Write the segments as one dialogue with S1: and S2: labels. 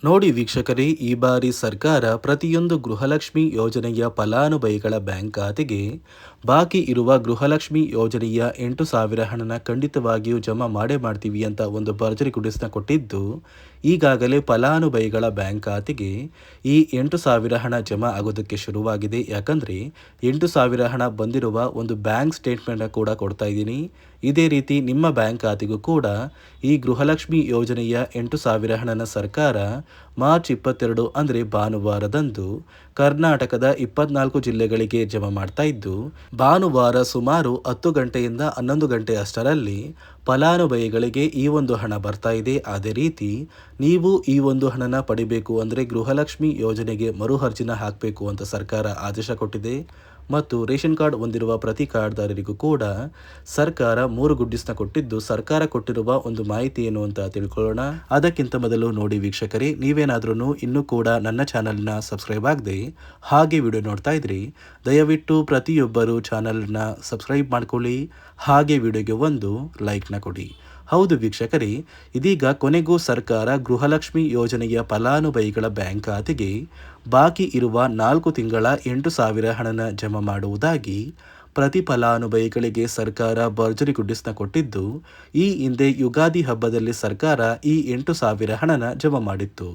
S1: ನೋಡಿ ವೀಕ್ಷಕರೇ, ಈ ಬಾರಿ ಸರ್ಕಾರ ಪ್ರತಿಯೊಂದು ಗೃಹಲಕ್ಷ್ಮಿ ಯೋಜನೆಯ ಫಲಾನುಭವಿಗಳ ಬ್ಯಾಂಕ್ ಖಾತೆಗೆ ಬಾಕಿ ಇರುವ ಗೃಹಲಕ್ಷ್ಮಿ ಯೋಜನೆಯ 8,000 ಹಣನ ಖಂಡಿತವಾಗಿಯೂ ಜಮಾ ಮಾಡೇ ಮಾಡ್ತೀವಿ ಅಂತ ಒಂದು ಭರ್ಜರಿ ಗುಡಿಸ್ನ ಕೊಟ್ಟಿದ್ದು, ಈಗಾಗಲೇ ಫಲಾನುಭವಿಗಳ ಬ್ಯಾಂಕ್ ಖಾತೆಗೆ ಈ 8,000 ಹಣ ಜಮಾ ಆಗೋದಕ್ಕೆ ಶುರುವಾಗಿದೆ. ಯಾಕಂದರೆ 8,000 ಹಣ ಬಂದಿರುವ ಒಂದು ಬ್ಯಾಂಕ್ ಸ್ಟೇಟ್ಮೆಂಟ್ನ ಕೂಡ ಕೊಡ್ತಾ ಇದ್ದೀನಿ. ಇದೇ ರೀತಿ ನಿಮ್ಮ ಬ್ಯಾಂಕ್ ಖಾತೆಗೂ ಕೂಡ ಈ ಗೃಹಲಕ್ಷ್ಮಿ ಯೋಜನೆಯ 8,000 ಹಣನ ಸರ್ಕಾರ ಮಾರ್ಚ್ 22 ಅಂದರೆ ಭಾನುವಾರದಂದು ಕರ್ನಾಟಕದ 24 ಜಿಲ್ಲೆಗಳಿಗೆ ಜಮಾ ಮಾಡ್ತಾ ಇದ್ದು, ಭಾನುವಾರ ಸುಮಾರು 10 ಗಂಟೆಯಿಂದ 11 ಗಂಟೆ ಅಷ್ಟರಲ್ಲಿ ಫಲಾನುಭವಿಗಳಿಗೆ ಈ ಒಂದು ಹಣ ಬರ್ತಾ ಇದೆ. ಅದೇ ರೀತಿ ನೀವು ಈ ಒಂದು ಹಣನ ಪಡಿಬೇಕು ಅಂದರೆ ಗೃಹಲಕ್ಷ್ಮಿ ಯೋಜನೆಗೆ ಮರು ಅರ್ಜಿನ ಹಾಕಬೇಕು ಅಂತ ಸರ್ಕಾರ ಆದೇಶ ಕೊಟ್ಟಿದೆ. ಮತ್ತು ರೇಷನ್ ಕಾರ್ಡ್ ಹೊಂದಿರುವ ಪ್ರತಿ ಕಾರ್ಡ್ದಾರರಿಗೂ ಕೂಡ ಸರ್ಕಾರ 3 ಗುಡ್ಡಿಸ್ನ ಕೊಟ್ಟಿದ್ದು, ಸರ್ಕಾರ ಕೊಟ್ಟಿರುವ ಒಂದು ಮಾಹಿತಿ ಏನು ಅಂತ ತಿಳ್ಕೊಳ್ಳೋಣ. ಅದಕ್ಕಿಂತ ಮೊದಲು ನೋಡಿ ವೀಕ್ಷಕರೇ, ನೀವೇನಾದ್ರೂ ಇನ್ನೂ ಕೂಡ ನನ್ನ ಚಾನಲ್ನ ಸಬ್ಸ್ಕ್ರೈಬ್ ಆಗದೆ ಹಾಗೆ ವಿಡಿಯೋ ನೋಡ್ತಾ ಇದ್ರಿ, ದಯವಿಟ್ಟು ಪ್ರತಿಯೊಬ್ಬರು ಚಾನಲ್ನ ಸಬ್ಸ್ಕ್ರೈಬ್ ಮಾಡ್ಕೊಳ್ಳಿ, ಹಾಗೆ ವಿಡಿಯೋಗೆ ಒಂದು ಲೈಕ್ನ ಕೊಡಿ. ಹೌದು ವೀಕ್ಷಕರೇ, ಇದೀಗ ಕೊನೆಗೂ ಸರ್ಕಾರ ಗೃಹಲಕ್ಷ್ಮಿ ಯೋಜನೆಯ ಫಲಾನುಭವಿಗಳ ಬ್ಯಾಂಕ್ ಖಾತೆಗೆ ಬಾಕಿ ಇರುವ 4 ತಿಂಗಳ 8,000 ಹಣನ ಜಮಾ ಮಾಡುವುದಾಗಿ ಪ್ರತಿ ಫಲಾನುಭವಿಗಳಿಗೆ ಸರ್ಕಾರ ಭರ್ಜರಿ ಗುಡ್ಡಿಸ್ನ ಕೊಟ್ಟಿದ್ದು, ಈ ಹಿಂದೆ ಯುಗಾದಿ ಹಬ್ಬದಲ್ಲಿ ಸರ್ಕಾರ ಈ 8,000 ಹಣನ ಜಮಾ ಮಾಡಿತ್ತು.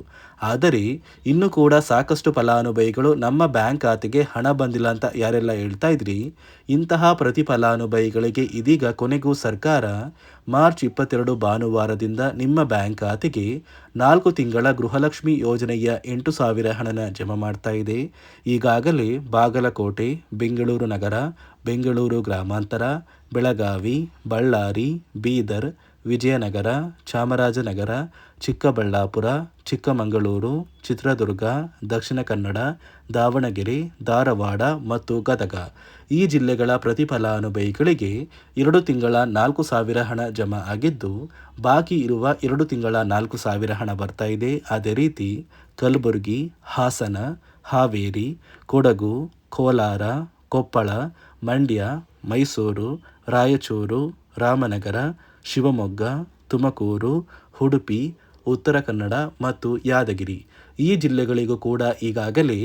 S1: ಆದರೆ ಇನ್ನೂ ಕೂಡ ಸಾಕಷ್ಟು ಫಲಾನುಭವಿಗಳು ನಮ್ಮ ಬ್ಯಾಂಕ್ ಖಾತೆಗೆ ಹಣ ಬಂದಿಲ್ಲ ಅಂತ ಯಾರೆಲ್ಲ ಹೇಳ್ತಾ ಇದ್ರಿ, ಇಂತಹ ಪ್ರತಿ ಫಲಾನುಭವಿಗಳಿಗೆ ಇದೀಗ ಕೊನೆಗೂ ಸರ್ಕಾರ ಮಾರ್ಚ್ 22 ಭಾನುವಾರದಿಂದ ನಿಮ್ಮ ಬ್ಯಾಂಕ್ ಖಾತೆಗೆ 4 ತಿಂಗಳ ಗೃಹಲಕ್ಷ್ಮಿ ಯೋಜನೆಯ 8,000 ಹಣನ ಜಮಾ ಮಾಡ್ತಾ ಇದೆ. ಈಗಾಗಲೇ ಬಾಗಲಕೋಟೆ, ಬೆಂಗಳೂರು ನಗರ, ಬೆಂಗಳೂರು ಗ್ರಾಮಾಂತರ, ಬೆಳಗಾವಿ, ಬಳ್ಳಾರಿ, ಬೀದರ್, ವಿಜಯನಗರ, ಚಾಮರಾಜನಗರ, ಚಿಕ್ಕಬಳ್ಳಾಪುರ, ಚಿಕ್ಕಮಗಳೂರು, ಚಿತ್ರದುರ್ಗ, ದಕ್ಷಿಣ ಕನ್ನಡ, ದಾವಣಗೆರೆ, ಧಾರವಾಡ ಮತ್ತು ಗದಗ ಈ ಜಿಲ್ಲೆಗಳ ಪ್ರತಿ ಫಲಾನುಭವಿಗಳಿಗೆ 2 ತಿಂಗಳ 4,000 ಹಣ ಜಮಾ ಆಗಿದ್ದು, ಬಾಕಿ ಇರುವ 2 ತಿಂಗಳ 4,000 ಹಣ ಬರ್ತಾ ಇದೆ. ಅದೇ ರೀತಿ ಕಲಬುರಗಿ, ಹಾಸನ, ಹಾವೇರಿ, ಕೊಡಗು, ಕೋಲಾರ, ಕೊಪ್ಪಳ, ಮಂಡ್ಯ, ಮೈಸೂರು, ರಾಯಚೂರು, ರಾಮನಗರ, ಶಿವಮೊಗ್ಗ, ತುಮಕೂರು, ಉಡುಪಿ, ಉತ್ತರ ಕನ್ನಡ ಮತ್ತು ಯಾದಗಿರಿ ಈ ಜಿಲ್ಲೆಗಳಿಗೂ ಕೂಡ ಈಗಾಗಲೇ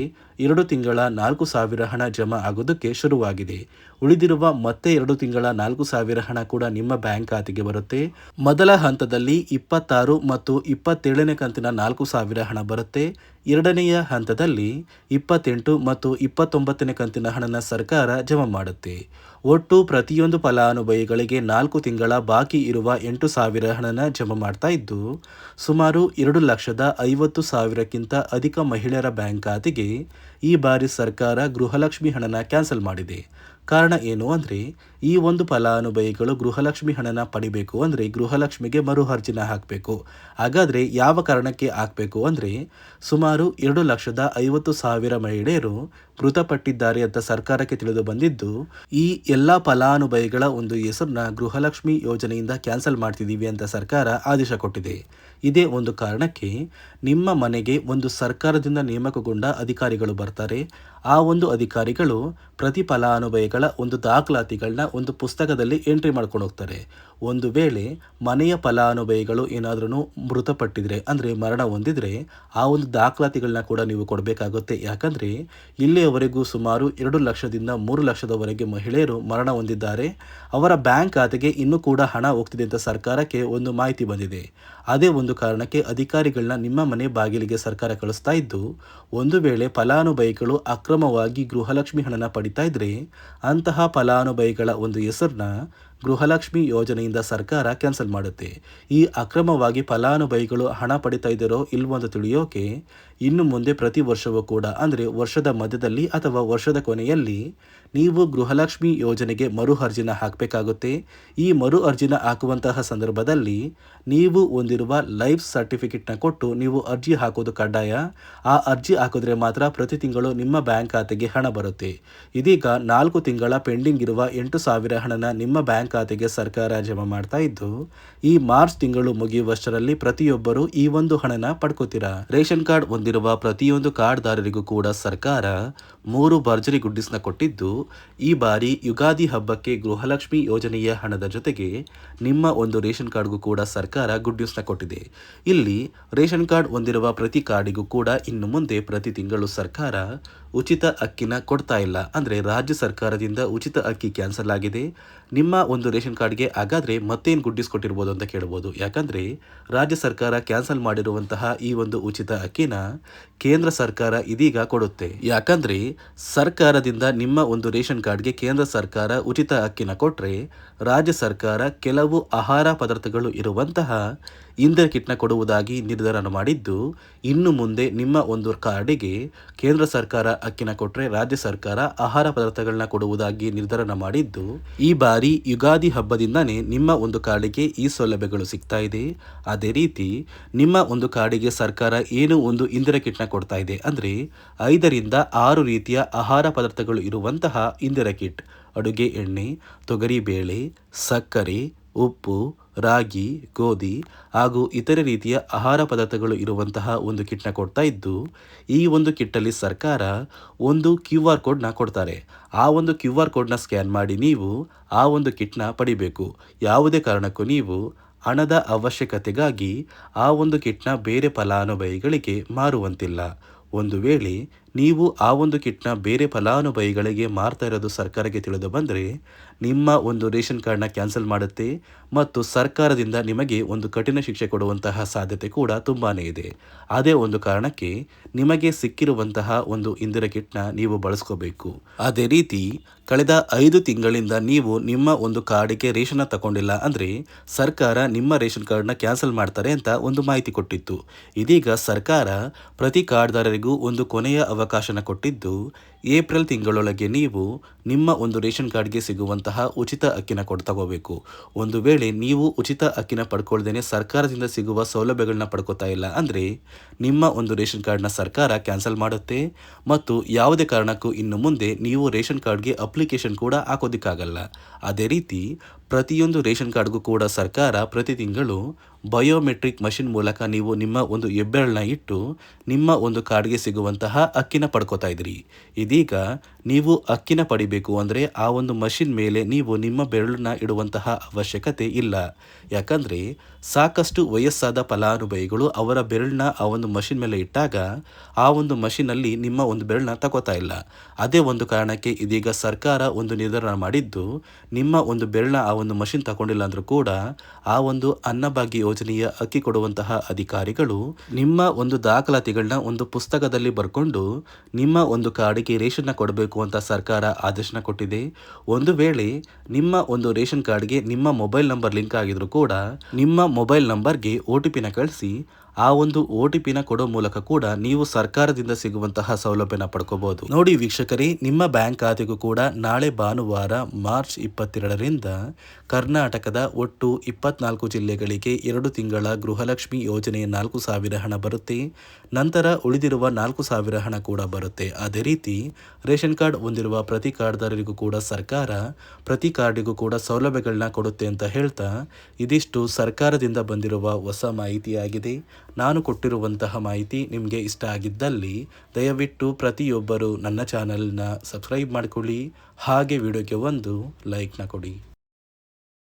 S1: 2 ತಿಂಗಳ 4,000 ಹಣ ಜಮಾ ಆಗೋದಕ್ಕೆ ಶುರುವಾಗಿದೆ. ಉಳಿದಿರುವ ಮತ್ತೆ 2 ತಿಂಗಳ 4,000 ಹಣ ಕೂಡ ನಿಮ್ಮ ಬ್ಯಾಂಕ್ ಖಾತೆಗೆ ಬರುತ್ತೆ. ಮೊದಲ ಹಂತದಲ್ಲಿ 26 ಮತ್ತು 27ನೇ ಕಂತಿನ 4,000 ಹಣ ಬರುತ್ತೆ. ಎರಡನೆಯ ಹಂತದಲ್ಲಿ 28 ಮತ್ತು 29ನೇ ಕಂತಿನ ಹಣನ ಸರ್ಕಾರ ಜಮಾ ಮಾಡುತ್ತೆ. ಒಟ್ಟು ಪ್ರತಿಯೊಂದು ಫಲಾನುಭವಿಗಳಿಗೆ 4 ತಿಂಗಳ ಬಾಕಿ ಇರುವ 8,000 ಹಣನ ಜಮಾ ಮಾಡ್ತಾ ಇದ್ದು, ಸುಮಾರು 2,50,000ಕ್ಕಿಂತ ಅಧಿಕ ಮಹಿಳೆಯರ ಬ್ಯಾಂಕ್ ಖಾತೆಗೆ ಈ ಬಾರಿ ಸರ್ಕಾರ ಗೃಹಲಕ್ಷ್ಮಿ ಹಣನ ಕ್ಯಾನ್ಸಲ್ ಮಾಡಿದೆ. ಕಾರಣ ಏನು ಅಂದರೆ, ಈ ಒಂದು ಫಲಾನುಭವಿಗಳು ಗೃಹಲಕ್ಷ್ಮಿ ಹಣನ ಪಡಿಬೇಕು ಅಂದರೆ ಗೃಹಲಕ್ಷ್ಮಿಗೆ ಮರು ಅರ್ಜಿನ ಹಾಕಬೇಕು. ಹಾಗಾದರೆ ಯಾವ ಕಾರಣಕ್ಕೆ ಹಾಕಬೇಕು ಅಂದರೆ, ಸುಮಾರು 2,50,000 ಮಹಿಳೆಯರು ಮೃತಪಟ್ಟಿದ್ದಾರೆ ಅಂತ ಸರ್ಕಾರಕ್ಕೆ ತಿಳಿದು ಬಂದಿದ್ದು, ಈ ಎಲ್ಲ ಫಲಾನುಭವಿಗಳ ಒಂದು ಹೆಸರನ್ನ ಗೃಹಲಕ್ಷ್ಮಿ ಯೋಜನೆಯಿಂದ ಕ್ಯಾನ್ಸಲ್ ಮಾಡ್ತಿದ್ದೀವಿ ಅಂತ ಸರ್ಕಾರ ಆದೇಶ ಕೊಟ್ಟಿದೆ. ಇದೇ ಒಂದು ಕಾರಣಕ್ಕೆ ನಿಮ್ಮ ಮನೆಗೆ ಒಂದು ಸರ್ಕಾರದಿಂದ ನೇಮಕಗೊಂಡ ಅಧಿಕಾರಿಗಳು ಬರ್ತಾರೆ. ಆ ಒಂದು ಅಧಿಕಾರಿಗಳು ಪ್ರತಿ ಫಲಾನುಭವಿಗಳ ಒಂದು ದಾಖಲಾತಿಗಳನ್ನ ಒಂದು ಪುಸ್ತಕದಲ್ಲಿ ಎಂಟ್ರಿ ಮಾಡ್ಕೊಂಡು ಹೋಗ್ತಾರೆ. ಒಂದು ವೇಳೆ ಮನೆಯ ಫಲಾನುಭವಿಗಳು ಏನಾದ್ರೂ ಮೃತಪಟ್ಟಿದ್ರೆ ಅಂದರೆ ಮರಣ ಹೊಂದಿದ್ರೆ ಆ ಒಂದು ದಾಖಲಾತಿಗಳನ್ನ ಕೂಡ ನೀವು ಕೊಡಬೇಕಾಗುತ್ತೆ. ಯಾಕಂದರೆ ಇಲ್ಲಿಯವರೆಗೂ ಸುಮಾರು 2 ಲಕ್ಷದಿಂದ 3 ಲಕ್ಷದವರೆಗೆ ಮಹಿಳೆಯರು ಮರಣ ಹೊಂದಿದ್ದಾರೆ. ಅವರ ಬ್ಯಾಂಕ್ ಖಾತೆಗೆ ಇನ್ನೂ ಕೂಡ ಹಣ ಹೋಗ್ತಿದೆ ಅಂತ ಸರ್ಕಾರಕ್ಕೆ ಒಂದು ಮಾಹಿತಿ ಬಂದಿದೆ. ಅದೇ ಒಂದು ಕಾರಣಕ್ಕೆ ಅಧಿಕಾರಿಗಳನ್ನ ನಿಮ್ಮ ಮನೆ ಬಾಗಿಲಿಗೆ ಸರ್ಕಾರ ಕಳಿಸ್ತಾ ಇದ್ದು, ಒಂದು ವೇಳೆ ಫಲಾನುಭವಿಗಳು ಅಕ್ರಮವಾಗಿ ಗೃಹಲಕ್ಷ್ಮಿ ಹಣನ ಪಡಿತಾ ಇದ್ರೆ ಅಂತಹ ಫಲಾನುಭವಿಗಳ ಒಂದು ಹೆಸರನ್ನ ಗೃಹಲಕ್ಷ್ಮಿ ಯೋಜನೆಯಿಂದ ಸರ್ಕಾರ ಕ್ಯಾನ್ಸಲ್ ಮಾಡುತ್ತೆ. ಈ ಅಕ್ರಮವಾಗಿ ಫಲಾನುಭವಿಗಳು ಹಣ ಪಡಿತಾ ಇದ್ದಾರೋ ಇಲ್ವೋ ಅಂತ ತಿಳಿಯೋಕೆ ಇನ್ನು ಮುಂದೆ ಪ್ರತಿ ವರ್ಷವೂ ಕೂಡ ಅಂದರೆ ವರ್ಷದ ಮಧ್ಯದಲ್ಲಿ ಅಥವಾ ವರ್ಷದ ಕೊನೆಯಲ್ಲಿ ನೀವು ಗೃಹಲಕ್ಷ್ಮಿ ಯೋಜನೆಗೆ ಮರು ಅರ್ಜಿನ ಹಾಕಬೇಕಾಗುತ್ತೆ. ಈ ಮರು ಅರ್ಜಿನ ಹಾಕುವಂತಹ ಸಂದರ್ಭದಲ್ಲಿ ನೀವು ಹೊಂದಿರುವ ಲೈಫ್ ಸರ್ಟಿಫಿಕೇಟ್ನ ಕೊಟ್ಟು ನೀವು ಅರ್ಜಿ ಹಾಕೋದು ಕಡ್ಡಾಯ. ಆ ಅರ್ಜಿ ಹಾಕಿದ್ರೆ ಮಾತ್ರ ಪ್ರತಿ ತಿಂಗಳು ನಿಮ್ಮ ಬ್ಯಾಂಕ್ ಖಾತೆಗೆ ಹಣ ಬರುತ್ತೆ. ಇದೀಗ 4 ತಿಂಗಳ ಪೆಂಡಿಂಗ್ ಇರುವ 8,000 ಹಣನ ನಿಮ್ಮ ಬ್ಯಾಂಕ್ ಬ್ಯಾಂಕ್ ಖಾತೆಗೆ ಸರ್ಕಾರ ಜಮಾ ಮಾಡ್ತಾ ಇದ್ದು, ಈ ಮಾರ್ಚ್ ತಿಂಗಳು ಮುಗಿಯುವಷ್ಟರಲ್ಲಿ ಪ್ರತಿಯೊಬ್ಬರು ಈ ಒಂದು ಹಣನ ಪಡ್ಕೋತೀರಾ. ರೇಷನ್ ಕಾರ್ಡ್ ಹೊಂದಿರುವ ಪ್ರತಿಯೊಂದು ಕಾರ್ಡ್ದಾರರಿಗೂ ಕೂಡ ಸರ್ಕಾರ 3 ಭರ್ಜರಿ ಗುಡ್ಡಿಸ್ನ ಕೊಟ್ಟಿದ್ದು, ಈ ಬಾರಿ ಯುಗಾದಿ ಹಬ್ಬಕ್ಕೆ ಗೃಹಲಕ್ಷ್ಮಿ ಯೋಜನೆಯ ಹಣದ ಜೊತೆಗೆ ನಿಮ್ಮ ಒಂದು ರೇಷನ್ ಕಾರ್ಡ್ಗೂ ಕೂಡ ಸರ್ಕಾರ ಗುಡ್ ನ್ಯೂಸ್ನ ಕೊಟ್ಟಿದೆ. ಇಲ್ಲಿ ರೇಷನ್ ಕಾರ್ಡ್ ಹೊಂದಿರುವ ಪ್ರತಿ ಕಾರ್ಡಿಗೂ ಕೂಡ ಇನ್ನು ಮುಂದೆ ಪ್ರತಿ ತಿಂಗಳು ಸರ್ಕಾರ ಉಚಿತ ಅಕ್ಕಿನ ಕೊಡ್ತಾ ಇಲ್ಲ. ಅಂದರೆ ರಾಜ್ಯ ಸರ್ಕಾರದಿಂದ ಉಚಿತ ಅಕ್ಕಿ ಕ್ಯಾನ್ಸಲ್ ಆಗಿದೆ. ನಿಮ್ಮ ಒಂದು ರೇಷನ್ ಕಾರ್ಡ್ಗೆ ಹಾಗಾದರೆ ಮತ್ತೇನು ಗುಡ್ಡಿಸ್ ಕೊಟ್ಟಿರ್ಬೋದು ಅಂತ ಕೇಳ್ಬೋದು. ಯಾಕಂದರೆ ರಾಜ್ಯ ಸರ್ಕಾರ ಕ್ಯಾನ್ಸಲ್ ಮಾಡಿರುವಂತಹ ಈ ಒಂದು ಉಚಿತ ಅಕ್ಕಿನ ಕೇಂದ್ರ ಸರ್ಕಾರ ಇದೀಗ ಕೊಡುತ್ತೆ. ಯಾಕಂದರೆ ಸರ್ಕಾರದಿಂದ ನಿಮ್ಮ ಒಂದು ರೇಷನ್ ಕಾರ್ಡ್ಗೆ ಕೇಂದ್ರ ಸರ್ಕಾರ ಉಚಿತ ಅಕ್ಕಿನ ಕೊಟ್ಟರೆ ರಾಜ್ಯ ಸರ್ಕಾರ ಕೆಲವು ಆಹಾರ ಪದಾರ್ಥಗಳು ಇರುವಂತಹ ಇಂದಿರಾ ಕಿಟ್ನ ಕೊಡುವುದಾಗಿ ನಿರ್ಧಾರ ಮಾಡಿದ್ದು, ಇನ್ನು ಮುಂದೆ ನಿಮ್ಮ ಒಂದು ಕಾರ್ಡಿಗೆ ಕೇಂದ್ರ ಸರ್ಕಾರ ಅಕ್ಕಿನ ಕೊಟ್ಟರೆ ರಾಜ್ಯ ಸರ್ಕಾರ ಆಹಾರ ಪದಾರ್ಥಗಳನ್ನ ಕೊಡುವುದಾಗಿ ನಿರ್ಧಾರ ಮಾಡಿದ್ದು, ಈ ಬಾರಿ ಯುಗಾದಿ ಹಬ್ಬದಿಂದನೇ ನಿಮ್ಮ ಒಂದು ಕಾರ್ಡಿಗೆ ಈ ಸೌಲಭ್ಯಗಳು ಸಿಗ್ತಾ ಇದೆ. ಅದೇ ರೀತಿ ನಿಮ್ಮ ಒಂದು ಕಾರ್ಡಿಗೆ ಸರ್ಕಾರ ಏನು ಒಂದು ಇಂದಿರಾ ಕಿಟ್ನ ಕೊಡ್ತಾ ಇದೆ ಅಂದರೆ 5 ರಿಂದ 6 ರೀತಿಯ ಆಹಾರ ಪದಾರ್ಥಗಳು ಇರುವಂತಹ ಇಂದಿರಾ ಕಿಟ್, ಅಡುಗೆ ಎಣ್ಣೆ, ತೊಗರಿ ಬೇಳೆ, ಸಕ್ಕರೆ, ಉಪ್ಪು, ರಾಗಿ, ಗೋಧಿ ಹಾಗೂ ಇತರೆ ರೀತಿಯ ಆಹಾರ ಪದಾರ್ಥಗಳು ಇರುವಂತಹ ಒಂದು ಕಿಟ್ನ ಕೊಡ್ತಾ ಇದ್ದು, ಈ ಒಂದು ಕಿಟ್ಟಲ್ಲಿ ಸರ್ಕಾರ ಒಂದು QR ಕೋಡ್ನ ಕೊಡ್ತಾರೆ. ಆ ಒಂದು QR ಕೋಡ್ನ ಸ್ಕ್ಯಾನ್ ಮಾಡಿ ನೀವು ಆ ಒಂದು ಕಿಟ್ನ ಪಡಿಬೇಕು. ಯಾವುದೇ ಕಾರಣಕ್ಕೂ ನೀವು ಹಣದ ಅವಶ್ಯಕತೆಗಾಗಿ ಆ ಒಂದು ಕಿಟ್ನ ಬೇರೆ ಫಲಾನುಭವಿಗಳಿಗೆ ಮಾರುವಂತಿಲ್ಲ. ಒಂದು ವೇಳೆ ನೀವು ಆ ಒಂದು ಕಿಟ್ನ ಬೇರೆ ಫಲಾನುಭವಿಗಳಿಗೆ ಮಾರ್ತಾ ಇರೋದು ಸರ್ಕಾರಕ್ಕೆ ತಿಳಿದು ಬಂದರೆ ನಿಮ್ಮ ಒಂದು ರೇಷನ್ ಕಾರ್ಡ್ನ ಕ್ಯಾನ್ಸಲ್ ಮಾಡುತ್ತೆ ಮತ್ತು ಸರ್ಕಾರದಿಂದ ನಿಮಗೆ ಒಂದು ಕಠಿಣ ಶಿಕ್ಷೆ ಕೊಡುವಂತಹ ಸಾಧ್ಯತೆ ಕೂಡ ತುಂಬಾ ಇದೆ. ಅದೇ ಒಂದು ಕಾರಣಕ್ಕೆ ನಿಮಗೆ ಸಿಕ್ಕಿರುವಂತಹ ಒಂದು ಇಂದಿರಾ ಕಿಟ್ನ ನೀವು ಬಳಸ್ಕೋಬೇಕು. ಅದೇ ರೀತಿ ಕಳೆದ 5 ತಿಂಗಳಿಂದ ನೀವು ನಿಮ್ಮ ಒಂದು ಕಾರ್ಡಿಗೆ ರೇಷನ್ನ ತಗೊಂಡಿಲ್ಲ ಅಂದರೆ ಸರ್ಕಾರ ನಿಮ್ಮ ರೇಷನ್ ಕಾರ್ಡ್ನ ಕ್ಯಾನ್ಸಲ್ ಮಾಡ್ತಾರೆ ಅಂತ ಒಂದು ಮಾಹಿತಿ ಕೊಟ್ಟಿತ್ತು. ಇದೀಗ ಸರ್ಕಾರ ಪ್ರತಿ ಕಾರ್ಡ್ದಾರರಿಗೂ ಒಂದು ಕೊನೆಯ ಅವಕಾಶನ ಕೊಟ್ಟಿದ್ದು, ಏಪ್ರಿಲ್ ತಿಂಗಳೊಳಗೆ ನೀವು ನಿಮ್ಮ ಒಂದು ರೇಷನ್ ಕಾರ್ಡ್ಗೆ ಸಿಗುವಂತಹ ಉಚಿತ ಅಕ್ಕಿನ ತಗೋಬೇಕು. ಒಂದು ವೇಳೆ ನೀವು ಉಚಿತ ಅಕ್ಕಿನ ಪಡ್ಕೊಳ್ದೇನೆ ಸರ್ಕಾರದಿಂದ ಸಿಗುವ ಸೌಲಭ್ಯಗಳನ್ನ ಪಡ್ಕೋತಾ ಇಲ್ಲ ಅಂದರೆ ನಿಮ್ಮ ಒಂದು ರೇಷನ್ ಕಾರ್ಡ್ನ ಸರ್ಕಾರ ಕ್ಯಾನ್ಸಲ್ ಮಾಡುತ್ತೆ ಮತ್ತು ಯಾವುದೇ ಕಾರಣಕ್ಕೂ ಇನ್ನು ಮುಂದೆ ನೀವು ರೇಷನ್ ಕಾರ್ಡ್ಗೆ ಅಪ್ಲಿಕೇಶನ್ ಕೂಡ ಹಾಕೋದಕ್ಕಾಗಲ್ಲ. ಅದೇ ರೀತಿ ಪ್ರತಿಯೊಂದು ರೇಷನ್ ಕಾರ್ಡ್ಗೂ ಕೂಡ ಸರ್ಕಾರ ಪ್ರತಿ ತಿಂಗಳು ಬಯೋಮೆಟ್ರಿಕ್ ಮಷಿನ್ ಮೂಲಕ ನೀವು ನಿಮ್ಮ ಒಂದು ಹೆಬ್ಬೆರಳನ್ನ ಇಟ್ಟು ನಿಮ್ಮ ಒಂದು ಕಾರ್ಡ್ಗೆ ಸಿಗುವಂತಹ ಅಕ್ಕಿನ ಪಡ್ಕೋತಾ ಇದ್ರಿ. ಇದೀಗ ನೀವು ಅಕ್ಕಿನ ಪಡಿಬೇಕು ಅಂದರೆ ಆ ಒಂದು ಮಷಿನ್ ಮೇಲೆ ನೀವು ನಿಮ್ಮ ಬೆರಳನ್ನ ಇಡುವಂತಹ ಅವಶ್ಯಕತೆ ಇಲ್ಲ. ಯಾಕಂದರೆ ಸಾಕಷ್ಟು ವಯಸ್ಸಾದ ಫಲಾನುಭವಿಗಳು ಅವರ ಬೆರಳನ್ನ ಆ ಒಂದು ಮಷಿನ್ ಮೇಲೆ ಇಟ್ಟಾಗ ಆ ಒಂದು ಮಷಿನಲ್ಲಿ ನಿಮ್ಮ ಒಂದು ಬೆರಳನ್ನ ತಗೋತಾ ಇಲ್ಲ. ಅದೇ ಒಂದು ಕಾರಣಕ್ಕೆ ಇದೀಗ ಸರ್ಕಾರ ಒಂದು ನಿರ್ಧಾರ ಮಾಡಿದ್ದು, ನಿಮ್ಮ ಒಂದು ಬೆರಳನ್ನ ಆ ಒಂದು ಮಷಿನ್ ತಗೊಂಡಿಲ್ಲ ಅಂದರೂ ಕೂಡ ಆ ಒಂದು ಅನ್ನಭಾಗ್ಯ ಯೋಜನೆಯ ಅಕ್ಕಿ ಕೊಡುವಂತಹ ಅಧಿಕಾರಿಗಳು ನಿಮ್ಮ ಒಂದು ದಾಖಲಾತಿಗಳನ್ನ ಒಂದು ಪುಸ್ತಕದಲ್ಲಿ ಬರ್ಕೊಂಡು ನಿಮ್ಮ ಒಂದು ಕಾರ್ಡಿಗೆ ರೇಷನ್ನ ಕೊಡಬೇಕು ಅಂತ ಸರ್ಕಾರ ಆದೇಶನ ಕೊಟ್ಟಿದೆ. ಒಂದು ವೇಳೆ ನಿಮ್ಮ ಒಂದು ರೇಷನ್ ಕಾರ್ಡ್ಗೆ ನಿಮ್ಮ ಮೊಬೈಲ್ ನಂಬರ್ ಲಿಂಕ್ ಆಗಿದ್ರು ಕೂಡ ನಿಮ್ಮ ಮೊಬೈಲ್ ನಂಬರ್ಗೆ OTP ಕಳಿಸಿ ಆ ಒಂದು OTP ಕೊಡೋ ಮೂಲಕ ಕೂಡ ನೀವು ಸರ್ಕಾರದಿಂದ ಸಿಗುವಂತಹ ಸೌಲಭ್ಯನ ಪಡ್ಕೋಬಹುದು. ನೋಡಿ ವೀಕ್ಷಕರೇ, ನಿಮ್ಮ ಬ್ಯಾಂಕ್ ಖಾತೆಗೂ ಕೂಡ ನಾಳೆ ಭಾನುವಾರ ಮಾರ್ಚ್ 22ರಿಂದ ಕರ್ನಾಟಕದ ಒಟ್ಟು 24 ಜಿಲ್ಲೆಗಳಿಗೆ 2 ತಿಂಗಳ ಗೃಹಲಕ್ಷ್ಮಿ ಯೋಜನೆಯ 4,000 ಹಣ ಬರುತ್ತೆ. ನಂತರ ಉಳಿದಿರುವ 4,000 ಹಣ ಕೂಡ ಬರುತ್ತೆ. ಅದೇ ರೀತಿ ರೇಷನ್ ಕಾರ್ಡ್ ಹೊಂದಿರುವ ಪ್ರತಿ ಕಾರ್ಡ್ದಾರರಿಗೂ ಕೂಡ ಸರ್ಕಾರ ಪ್ರತಿ ಕಾರ್ಡಿಗೂ ಕೂಡ ಸೌಲಭ್ಯಗಳನ್ನ ಕೊಡುತ್ತೆ ಅಂತ ಹೇಳ್ತಾ, ಇದಿಷ್ಟು ಸರ್ಕಾರದಿಂದ ಬಂದಿರುವ ಹೊಸ ಮಾಹಿತಿಯಾಗಿದೆ. ನಾನು ಕೊಟ್ಟಿರುವಂತಹ ಮಾಹಿತಿ ನಿಮಗೆ ಇಷ್ಟ ಆಗಿದ್ದಲ್ಲಿ ದಯವಿಟ್ಟು ಪ್ರತಿಯೊಬ್ಬರು ನನ್ನ ಚಾನಲ್ನ ಸಬ್ಸ್ಕ್ರೈಬ್ ಮಾಡಿಕೊಳ್ಳಿ. ಹಾಗೆ ವಿಡಿಯೋಗೆ ಒಂದು ಲೈಕ್ನ ಕೊಡಿ.